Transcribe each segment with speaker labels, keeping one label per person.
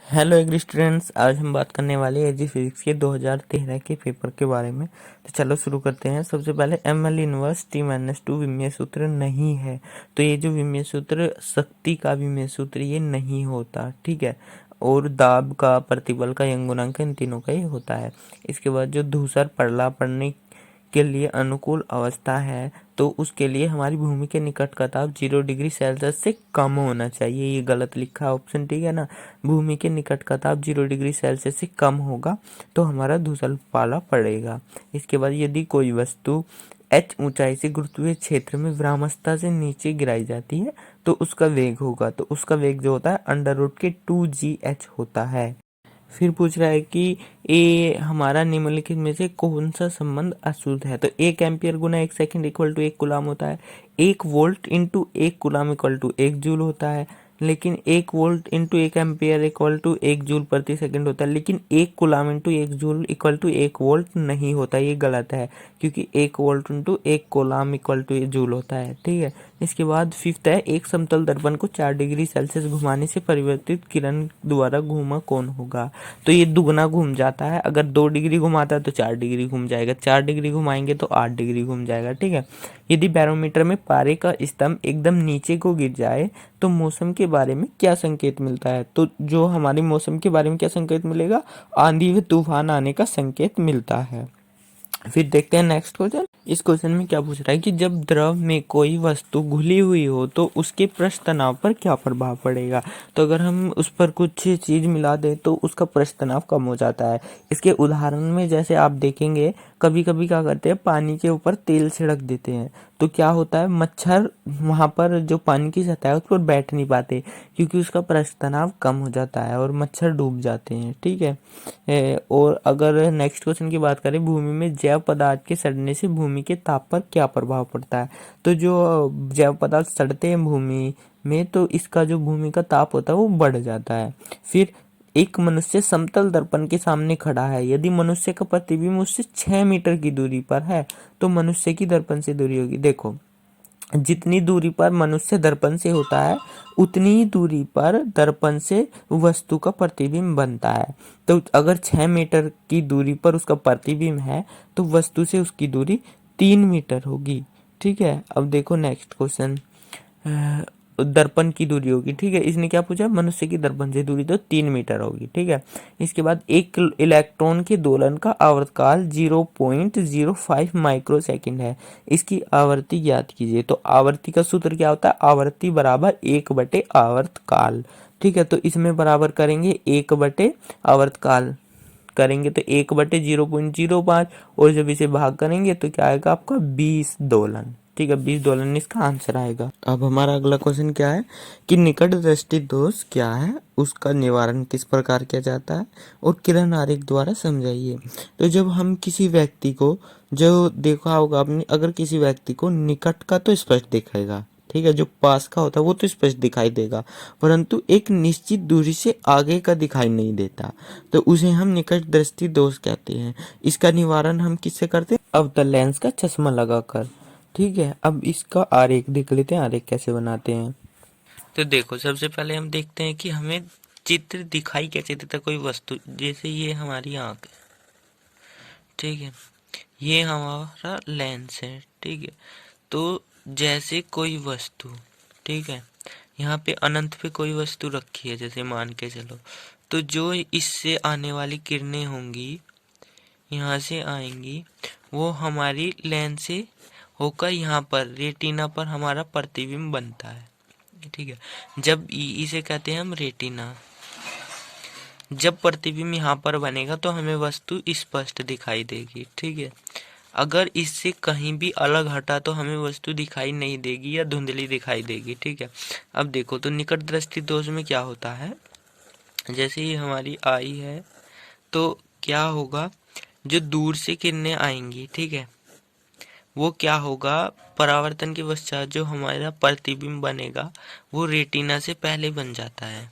Speaker 1: Hello agree students, आज हम बात करने वाले हैं एजी फिजिक्स के 2013 के पेपर के बारे में। तो चलो शुरू करते हैं। सबसे पहले ML inverse T minus two विमीय सूत्र नहीं है। तो ये जो विमीय सूत्र शक्ति का विमीय सूत्र ये नहीं होता, ठीक है। और दाब का, प्रतिबल का, यंग गुणांक, इन तीनों का ही होता है। इसके बाद जो धूसर पड़ला पड़ने के लिए अनुकूल अवस्था है, तो उसके लिए हमारी भूमि के निकट का ताप 0 डिग्री सेल्सियस से कम होना चाहिए। ये गलत लिखा ऑप्शन, ठीक है ना। भूमि के निकट का ताप 0 डिग्री सेल्सियस से कम होगा तो हमारा धूसल पाला पड़ेगा। इसके बाद यदि कोई वस्तु h ऊंचाई से गुरुत्वीय क्षेत्र में विरामावस्था से नीचे गिराई जाती है तो उसका वेग होगा। तो उसका वेग जो होता है √2gh होता है। फिर पूछ रहा है कि ये हमारा निम्नलिखित में से कौन सा संबंध अशुद्ध है। तो 1 एम्पियर गुना 1 सेकंड इक्वल टू 1 कूलाम होता है। 1 volt into 1 coulomb equal to 1 joule होता है। लेकिन 1 volt into 1 ampere equal to 1 joule प्रति सेकंड होता है। लेकिन 1 coulomb into 1 joule equal to 1 volt नहीं होता, ये गलत है। क्योंकि 1 volt into 1 coulomb equal to 1 joule होता है, ठीक है। इसके बाद फिफ्थ है, एक समतल दर्पण को 4 डिग्री सेल्सियस घुमाने से परिवर्तित किरण द्वारा घूमा कौन होगा। तो ये दुगना घूम जाता है। अगर 2 डिग्री घुमाता है तो 4 डिग्री घूम जाएगा, 4 डिग्री घुमाएंगे तो 8 डिग्री घूम जाएगा, ठीक है। यदि बैरोमीटर में पारे का स्तंभ एकदम नीचे को गिर जाए तो मौसम के बारे में क्या संकेत मिलता है। तो जो हमारी मौसम के बारे में क्या संकेत मिलेगा, आंधी व तूफान आने का संकेत मिलता है। फिर देखते हैं नेक्स्ट क्वेश्चन। इस क्वेश्चन में क्या पूछ रहा है कि जब द्रव में कोई वस्तु घुली हुई हो तो उसके पृष्ठ तनाव पर क्या प्रभाव पड़ेगा। तो अगर हम उस पर कुछ चीज मिला दें तो उसका पृष्ठ तनाव कम हो जाता है। इसके उदाहरण में जैसे आप देखेंगे, कभी कभी क्या करते हैं, पानी के ऊपर तेल छिड़क देते हैं तो क्या होता है, मच्छर वहां पर जो पानी की सतह है उस पर बैठ नहीं पाते क्योंकि उसका पृष्ठ तनाव कम हो जाता है और मच्छर डूब जाते हैं, ठीक है। और अगर नेक्स्ट क्वेश्चन की बात करें, भूमि में जैव पदार्थ के सड़ने से भूमि के ताप पर क्या प्रभाव पड़ता है। तो जो जैव पदार्थ सड़ते हैं भूमि में तो इसका जो भूमि का ताप होता है वो बढ़ जाता है। फिर एक मनुष्य समतल दर्पण के सामने खड़ा है। यदि मनुष्य का प्रतिबिंब उससे 6 मीटर की दूरी पर है तो मनुष्य की दर्पण से दूरी होगी। देखो, जितनी दूरी पर मनुष्य दर्पण से होता है उतनी ही दूरी पर दर्पण से वस्तु का प्रतिबिंब बनता है। तो अगर 6 मीटर की दूरी पर उसका प्रतिबिंब है तो वस्तु से उसकी दूरी 3 मीटर होगी, ठीक है। अब देखो नेक्स्ट क्वेश्चन, दर्पण की दूरी होगी, ठीक है। इसने क्या पूछा, मनुष्य की दर्पण से दूरी तो 3 मीटर होगी, ठीक है। इसके बाद एक इलेक्ट्रॉन के दोलन का आवर्तकाल 0.05 माइक्रो सेकंड है। इसकी आवृत्ति ज्ञात कीजिए। तो आवृत्ति का सूत्र क्या होता है, आवृत्ति बराबर 1/आवर्तकाल, ठीक है। तो इसमें बराबर करेंगे 1/आवर्तकाल करेंगे तो 1/0.05 और जब इसे भाग करेंगे तो क्या आएगा आपका 20 दोलन, ठीक है। 20 दोलन इसका आंसर आएगा। अब हमारा अगला क्वेश्चन क्या है कि निकट दृष्टि दोष क्या है, उसका निवारण किस प्रकार किया जाता है और किरण आरेख द्वारा समझाइए। तो जब हम किसी व्यक्ति को, जो देखा होगा आपने, अगर किसी व्यक्ति को निकट का तो स्पष्ट दिखेगा, ठीक है, जो पास का होता है वो तो स्पष्ट दिखाई देगा, परंतु एक निश्चित दूरी से आगे का दिखाई नहीं देता, तो उसे हम निकट दृष्टि दोष कहते हैं। इसका निवारण हम किससे करते हैं, अवतल लेंस का चश्मा लगाकर, ठीक है। अब इसका आरेख देख लेते हैं, आरेख कैसे बनाते हैं। तो देखो, सबसे पहले हम देखते हैं कि हमें चित्र दिखाई कैसे देता है कोई वस्तु। जैसे ये हमारी आंख है, ठीक है, ये हमारा लेंस है, ठीक है। तो जैसे कोई वस्तु, ठीक है, यहाँ पे अनंत पे कोई वस्तु रखी है जैसे मान के चलो, तो जो इससे आने वाली किरणें होंगी, यहाँ से आएंगी, वो हमारी लेंस से होकर यहाँ पर रेटिना पर हमारा प्रतिबिंब बनता है, ठीक है। जब इसे कहते हैं हम रेटिना। जब प्रतिबिंब यहाँ पर बनेगा तो हमें वस्तु स्पष्ट दिखाई देगी, ठीक है। अगर इससे कहीं भी अलग हटा तो हमें वस्तु दिखाई नहीं देगी या धुंधली दिखाई देगी, ठीक है। अब देखो, तो निकट दृष्टि दोष में क्या होता है, जैसे ही हमारी आई है तो क्या होगा, जो दूर से किरणें आएंगी, ठीक है, वो क्या होगा, परावर्तन के पश्चात जो हमारा प्रतिबिंब बनेगा वो रेटिना से पहले बन जाता है,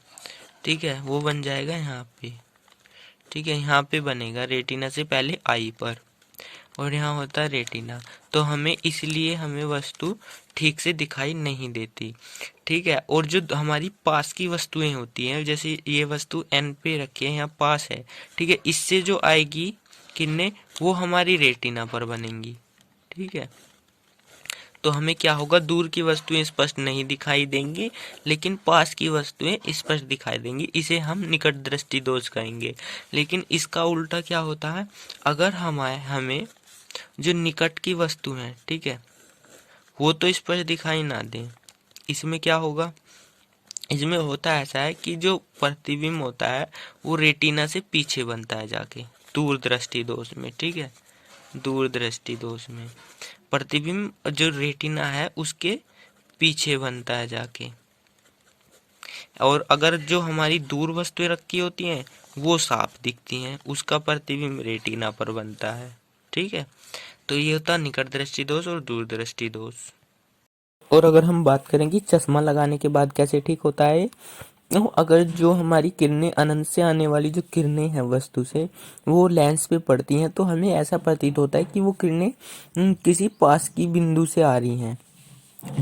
Speaker 1: ठीक है। वो बन जाएगा यहाँ पे, ठीक है, यहाँ पे बनेगा रेटिना से पहले आई पर। और यहाँ होता है रेटिना। तो हमें इसलिए हमें वस्तु ठीक से दिखाई नहीं देती। ठीक है, और जो हमारी पास की वस्तुएं होती हैं, जैसे ये वस्तु एन पे रखी है, यहाँ पास है, ठीक है, इससे जो आएगी किरणें वो हमारी रेटिना पर बनेंगी। ठीक है, तो हमें क्या होगा, दूर की वस्तुएं स्पष्ट नहीं दिखाई देंगी, लेकिन पास की वस्तुएं स्पष्ट दिखाई देंगी। इसे हम निकट दृष्टि दोष कहेंगे। लेकिन इसका उल्टा क्या होता है, अगर हमें जो निकट की वस्तु है, ठीक है, वो तो स्पष्ट दिखाई ना दे, इसमें क्या होगा, इसमें होता ऐसा है कि जो प्रतिबिंब होता है वो रेटिना से पीछे बनता है जाके दूरदृष्टि दोष में। ठीक है, दूरदृष्टि दोष में प्रतिबिंब जो रेटिना है उसके पीछे बनता है जाके, और अगर जो हमारी दूर वस्तुएं रखी होती हैं वो साफ दिखती हैं, उसका प्रतिबिंब रेटिना पर बनता है। ठीक है, तो ये होता है निकट दृष्टि दोष और दूरदृष्टि दोष। और अगर हम बात करें कि चश्मा लगाने के बाद कैसे ठीक होता है, तो अगर जो हमारी किरणें अनंत से आने वाली जो किरणें हैं वस्तु से वो लेंस पे पड़ती हैं, तो हमें ऐसा प्रतीत होता है कि वो किरणें किसी पास की बिंदु से आ रही हैं।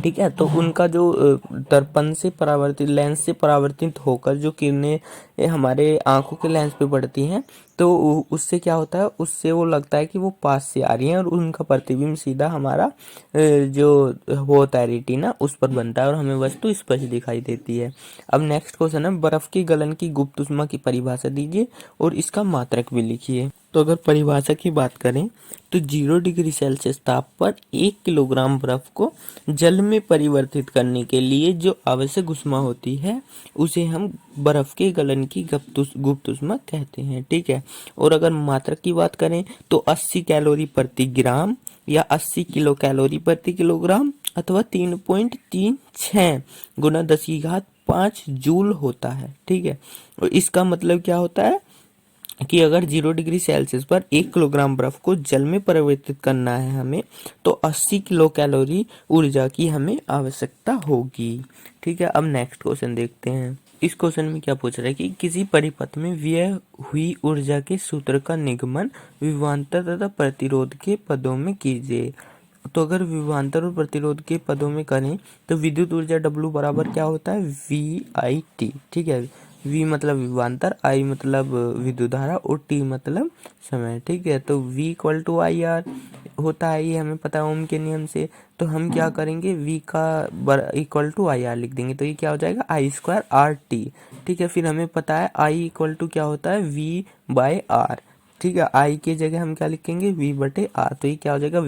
Speaker 1: ठीक है, तो उनका जो दर्पण से परावर्तित, लेंस से परावर्तित होकर जो किरणें हमारे आंखों के लेंस पे पड़ती हैं, तो उससे क्या होता है, उससे वो लगता है कि वो पास से आ रही हैं, और उनका प्रतिबिंब सीधा हमारा जो वो होता है रेटिना उस पर बनता है, और हमें वस्तु स्पष्ट दिखाई देती है। अब नेक्स्ट क्वेश्चन है, बर्फ की गलन की गुप्त ऊष्मा की परिभाषा दीजिए और इसका मात्रक भी लिखिए। तो अगर परिभाषा की बात करें तो 0 डिग्री सेल्सियस ताप पर 1 किलोग्राम बर्फ को जल में परिवर्तित करने के लिए जो आवश्यक ऊष्मा होती है उसे हम बर्फ के गलन की गुप्त ऊष्मा कहते हैं। ठीक है, और अगर मात्रक की बात करें तो 80 कैलोरी प्रति ग्राम या 80 किलो कैलोरी प्रति किलोग्राम अथवा 3.36 गुना 10 की घात 5 जूल होता है। ठीक है, और इसका मतलब क्या होता है कि अगर 0 डिग्री सेल्सियस पर 1 किलोग्राम बर्फ को जल में परिवर्तित करना है हमें, तो 80 किलो कैलोरी ऊर्जा की हमें आवश्यकता होगी। ठीक है, अब नेक्स्ट क्वेश्चन देखते हैं। इस क्वेश्चन में क्या पूछ रहा है कि किसी परिपथ में व्यय हुई ऊर्जा के सूत्र का निगमन विभवांतर तथा प्रतिरोध के पदों में कीजिए। तो अगर विभवांतर और प्रतिरोध के पदों में करें तो विद्युत ऊर्जा W बराबर क्या होता है, VIT। ठीक है, V मतलब विभवांतर, I मतलब विद्युत धारा और T मतलब समय। ठीक है, तो V इक्वल टू IR होता है, ये हमें पता है ओम के नियम से। तो हम क्या करेंगे, V का इक्वल टू IR लिख देंगे, तो ये क्या हो जाएगा, I2RT। ठीक है, फिर हमें पता है I इक्वल टू क्या होता है, V/R। ठीक है, आई की जगह हम क्या लिखेंगे, V/R, तो ये क्या हो जाएगा,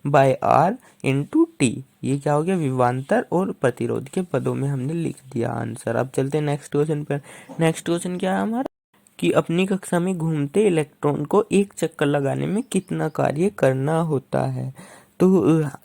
Speaker 1: V/R इंटू टी। ये क्या हो गया, विभवांतर और प्रतिरोध के पदों में हमने लिख दिया आंसर। अब चलते हैं नेक्स्ट क्वेश्चन पर। नेक्स्ट क्वेश्चन क्या है हमारा, कि अपनी कक्षा में घूमते इलेक्ट्रॉन को एक चक्कर लगाने में कितना कार्य करना होता है। तो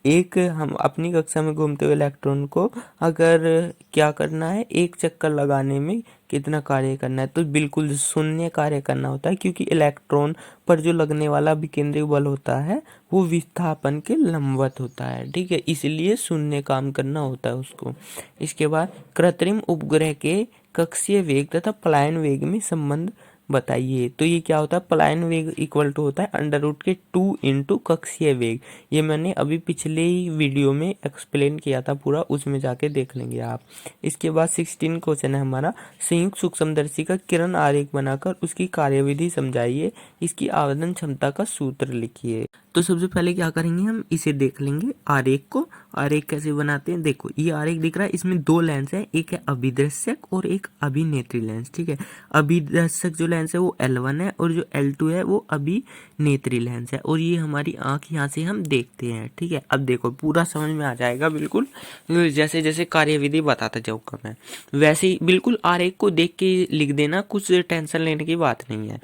Speaker 1: एक हम अपनी कक्षा में घूमते हुए इलेक्ट्रॉन को अगर क्या करना है, एक चक्कर लगाने में कितना कार्य करना है, तो बिल्कुल शून्य कार्य करना होता है, क्योंकि इलेक्ट्रॉन पर जो लगने वाला विकेंद्रित बल होता है वो विस्थापन के लंबवत होता है। ठीक है, इसलिए शून्य काम करना होता है उसको। इसके बाद कृत्रिम उपग्रह के कक्षीय वेग तथा पलायन वेग में संबंध बताइए। तो ये क्या होता है, पलायन वेग इक्वल टू होता है √2 इंटू कक्षीय वेग। ये मैंने अभी पिछले ही वीडियो में एक्सप्लेन किया था पूरा, उसमें जाके देख लेंगे आप। इसके बाद 16 क्वेश्चन है हमारा, संयुक्त सूक्ष्मदर्शी का किरण आरेख बनाकर उसकी कार्यविधि समझाइए, इसकी आवेदन क्षमता का सूत्र लिखिए। तो सबसे पहले क्या करेंगे, हम इसे देख लेंगे आरेख को। आरेख कैसे बनाते हैं, देखो ये आरेख दिख रहा है, इसमें दो लेंस है, एक है अभिदर्शक और एक अभिनेत्री लेंस। ठीक है, अभिदर्शक जो लेंस है वो L1 है और जो L2 है वो अभिनेत्री लेंस है, और ये हमारी आंख यहाँ से हम देखते हैं। ठीक है, अब देखो पूरा समझ में आ जाएगा बिल्कुल, जैसे जैसे कार्यविधि बताता जाऊंगा मैं वैसे ही बिल्कुल आरेख को देख के लिख देना, कुछ टेंशन लेने की बात नहीं है।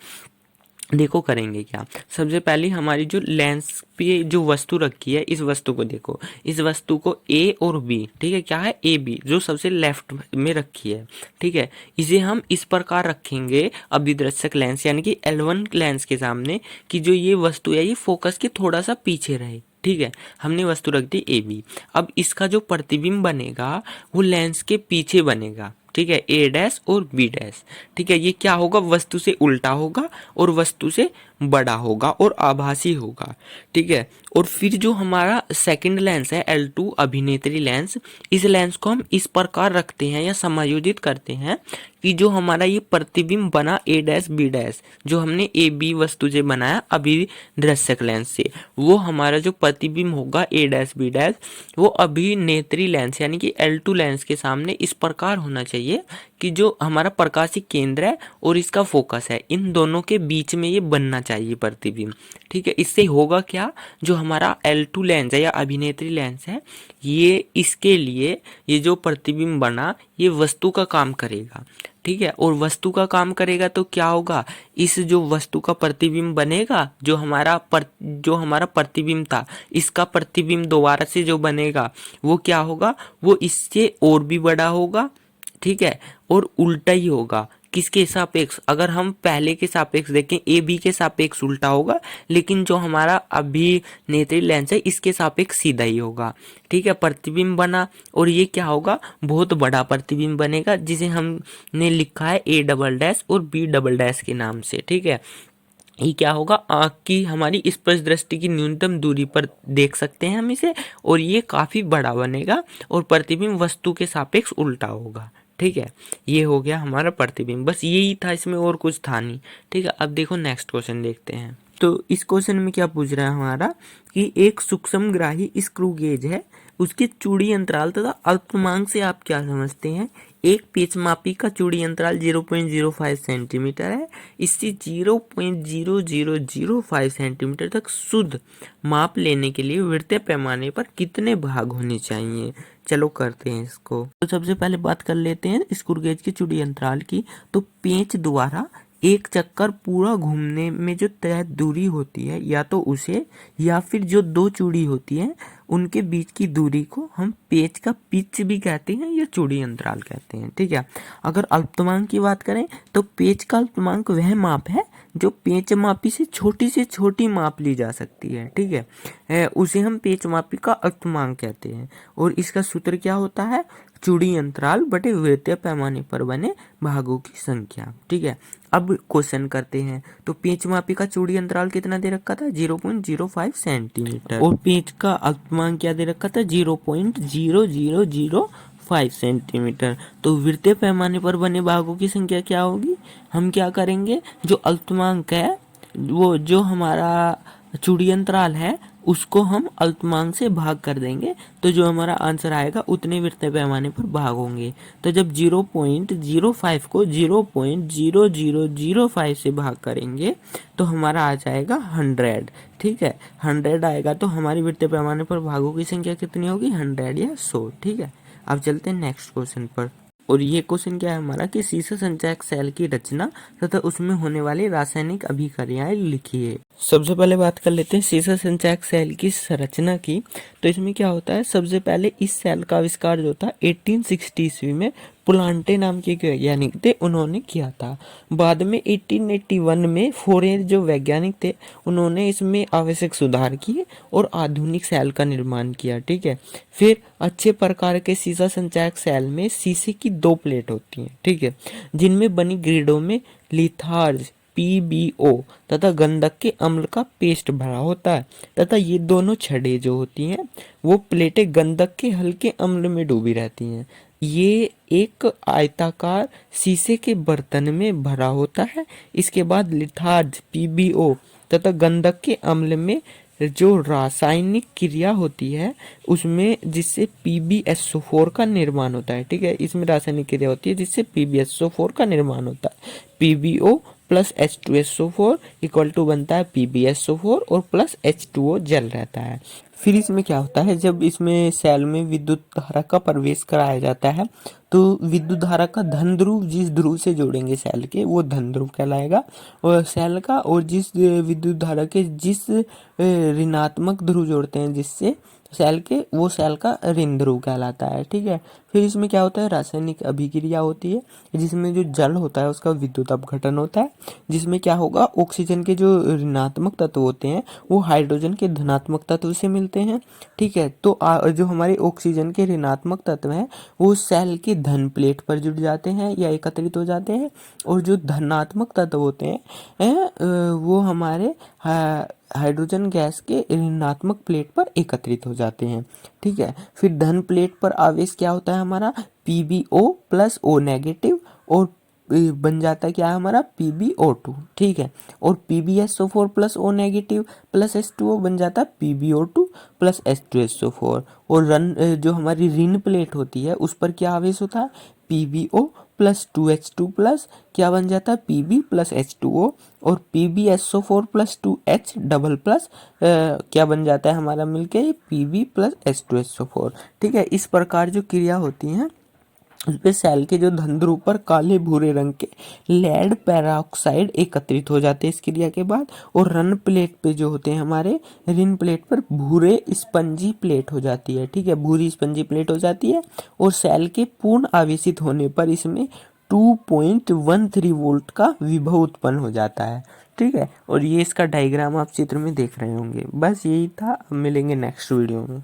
Speaker 1: देखो करेंगे क्या, सबसे पहले हमारी जो लेंस पे जो वस्तु रखी है, इस वस्तु को देखो, इस वस्तु को A और B, ठीक है, क्या है AB जो सबसे लेफ्ट में रखी है। ठीक है, इसे हम इस प्रकार रखेंगे अभिदर्शक लेंस यानी कि L1 लेंस के सामने, कि जो ये वस्तु है ये फोकस के थोड़ा सा पीछे रहे। ठीक है, हमने वस्तु रख दी AB। अब इसका जो प्रतिबिंब बनेगा वो लेंस के पीछे बनेगा। ठीक है, A' और B'। ठीक है, ये क्या होगा, वस्तु से उल्टा होगा और वस्तु से बड़ा होगा और आभासी होगा, ठीक है। और फिर जो हमारा सेकंड लेंस है L2 अभिनेत्री लेंस, इस लेंस को हम इस प्रकार रखते हैं या समायोजित करते हैं कि जो हमारा ये प्रतिबिंब बना A डैश B डैश, जो हमने ए बी वस्तु से बनाया अभिदृश्यक लेंस से, वो हमारा जो प्रतिबिंब होगा A डैश B डैश, वो अभिनेत्री लेंस यानी कि L2 लेंस के सामने इस प्रकार होना चाहिए कि जो हमारा प्रकाशिक केंद्र है और इसका फोकस है, इन दोनों के बीच में ये बनना चाहिए प्रतिबिंब, ठीक है। इससे होगा क्या, जो हमारा L2 लेंस है या अभिनेत्री लेंस है, ये इसके लिए ये जो प्रतिबिंब बना ये वस्तु का काम करेगा, ठीक है। और वस्तु का काम करेगा तो क्या होगा, इस जो वस्तु का प्रतिबिंब बनेगा, जो हमारा प्रतिबिंब था, इसका प्रतिबिंब दोबारा से जो बनेगा वो क्या होगा, वो इससे और भी बड़ा होगा, ठीक है। और उल्टा ही होगा, किसके सापेक्ष, अगर हम पहले के सापेक्ष देखें ए बी के सापेक्ष उल्टा होगा, लेकिन जो हमारा अभिनेत्री लेंस है इसके सापेक्ष सीधा ही होगा, ठीक है। प्रतिबिंब बना और ये क्या होगा, बहुत बड़ा प्रतिबिंब बनेगा, जिसे हमने लिखा है A डबल डैश और B डबल डैश के नाम से, ठीक है। ये क्या होगा, आँख की हमारी स्पर्श दृष्टि की न्यूनतम दूरी पर देख सकते हैं हम इसे, और ये काफी बड़ा बनेगा और प्रतिबिंब वस्तु के सापेक्ष उल्टा होगा, ठीक है। ये हो गया हमारा प्रतिबिंब, बस यही था, इसमें और कुछ था नहीं, ठीक है। अब देखो नेक्स्ट क्वेश्चन देखते हैं। तो इस क्वेश्चन में क्या पूछ रहा है हमारा कि एक सूक्ष्मग्राही स्क्रू गेज है, उसके चूड़ी अंतराल तथा अल्पतमांक से आप क्या समझते हैं। एक पेचमापी का चूड़ी अंतराल 0.05 सेंटीमीटर है, इससे 0.0005 सेंटीमीटर तक शुद्ध माप लेने के लिए वृत्तीय पैमाने पर कितने भाग होने चाहिए। चलो करते हैं इसको। तो सबसे पहले बात कर लेते हैं स्क्रू गेज की चूड़ी अंतराल की। तो पेंच द्वारा एक चक्कर पूरा घूमने में जो तय दूरी होती है, या तो उसे या फिर जो दो चूड़ी होती है उनके बीच की दूरी को हम पेच का पिच भी कहते हैं या चूड़ी अंतराल कहते हैं, ठीक है। अगर अल्पतमांक की बात करें तो पेच का अल्पतमांक वह माप है जो पेच मापी से छोटी माप ली जा सकती है, ठीक है। उसे हम पेच मापी का अल्पतमांक कहते हैं। और इसका सूत्र क्या होता है, चूड़ी अंतराल बटे वृत्तीय पैमाने पर बने भागों की संख्या, ठीक है। अब क्वेश्चन करते हैं। तो पेच मापी का चूड़ी अंतराल कितना दे रखा था, 0.05 सेंटीमीटर, और पेच का अल्पतमांक क्या दे रखा था, 0.0005 सेंटीमीटर। तो वृत्तीय पैमाने पर बने भागों की संख्या क्या होगी, हम क्या करेंगे, जो अल्पतमांक है, वो जो हमारा चूड़ी अंतराल है उसको हम अल्पतमांक से भाग कर देंगे, तो जो हमारा आंसर आएगा उतने वृत्तीय पैमाने पर भाग होंगे। तो जब 0.05 को 0.0005 से भाग करेंगे तो हमारा आ जाएगा 100, ठीक है। 100 आएगा तो हमारी वृत्तीय पैमाने पर भागों की संख्या कितनी होगी, 100 या 100, ठीक है। अब चलते हैं नेक्स्ट क्वेश्चन पर। और ये क्वेश्चन क्या है हमारा कि सीसा संचयक सेल की रचना तथा उसमें होने वाली रासायनिक अभिक्रियाएं लिखिए। सबसे पहले बात कर लेते हैं सीसा संचयक सेल की संरचना की। तो इसमें क्या होता है, सबसे पहले इस सेल का आविष्कार जो था 1860 ईस्वी में पुलांटे नाम के वैज्ञानिक थे, उन्होंने किया था। बाद में 1881 में फोरे जो वैज्ञानिक थे उन्होंने इसमें आवश्यक सुधार किए और आधुनिक सेल का निर्माण किया, ठीक है। फिर अच्छे प्रकार के सीसा संचयक सेल में शीशे की 2 प्लेट होती हैं, ठीक है, जिनमें बनी ग्रिडों में लिथार्ज PbO तथा गंधक के अम्ल का पेस्ट भरा होता है, तथा ये दोनों छड़ें जो होती हैं वो प्लेटें गंधक के हल्के अम्ल में डूबी रहती हैं। ये एक आयताकार शीशे के बर्तन में भरा होता है। इसके बाद लिथार्ज PbO तथा गंधक के अम्ल में जो रासायनिक क्रिया होती है उसमें जिससे PbSO4 का निर्माण होता है, ठीक है। इसमें रासायनिक क्रिया होती है जिससे PbSO4 का निर्माण होता है। PbO plus H2SO4 equal to बनता है PbSO4 और प्लस H2O जल रहता है। फिर इसमें क्या होता है, जब इसमें सेल में विद्युत धारा का प्रवेश कराया जाता है तो विद्युत धारा का धन ध्रुव जिस ध्रुव से जोड़ेंगे सेल के वो धन ध्रुव कहलाएगा, और सेल का और जिस विद्युत धारा के जिस ऋणात्मक ध्रुव जोड़ते हैं जिससे सेल के, वो सेल का ऋण ध्रुव कहलाता है, ठीक है। फिर इसमें क्या होता है, रासायनिक अभिक्रिया होती है जिसमें जो जल होता है उसका विद्युत अपघटन होता है, जिसमें क्या होगा, ऑक्सीजन के जो ऋणात्मक तत्व होते हैं वो हाइड्रोजन के धनात्मक तत्व से मिलते हैं। ठीक है, तो जो हमारे ऑक्सीजन के ऋणात्मक तत्व हैं वो सेल के धन प्लेट पर जुड़ जाते हैं या एकत्रित हो जाते हैं, और जो धनात्मक तत्व होते हैं वो हमारे हाइड्रोजन गैस के ऋणात्मक प्लेट पर एकत्रित हो जाते हैं। ठीक है, फिर धन प्लेट पर आवेश क्या होता है हमारा, PbO प्लस O नेगेटिव, और बन जाता है क्या है हमारा, PbO2। ठीक है, और PbSO4 plus O negative plus H2O बन जाता है PbO2 प्लस H2SO4। और जो हमारी ऋण प्लेट होती है उस पर क्या आवेश होता है, PbO प्लस 2H2 प्लस क्या बन जाता है, Pb प्लस H2O, और PbSO4 plus 2H double plus क्या बन जाता है हमारा मिलके Pb प्लस H2SO4। ठीक है, इस प्रकार जो क्रिया होती हैं उसपे सेल के जो धन ध्रुव पर काले भूरे रंग के लेड पेरोक्साइड एकत्रित हो जाते हैं इस क्रिया के बाद, और ऋण प्लेट पे जो होते हैं हमारे, ऋण प्लेट पर भूरे स्पंजी प्लेट हो जाती है। ठीक है, भूरी स्पंजी प्लेट हो जाती है, और सेल के पूर्ण आवेशित होने पर इसमें 2.13 वोल्ट का विभव उत्पन्न हो जाता है। ठीक है, और ये इसका डायग्राम आप चित्र में देख रहे होंगे। बस यही था, अब मिलेंगे नेक्स्ट वीडियो में।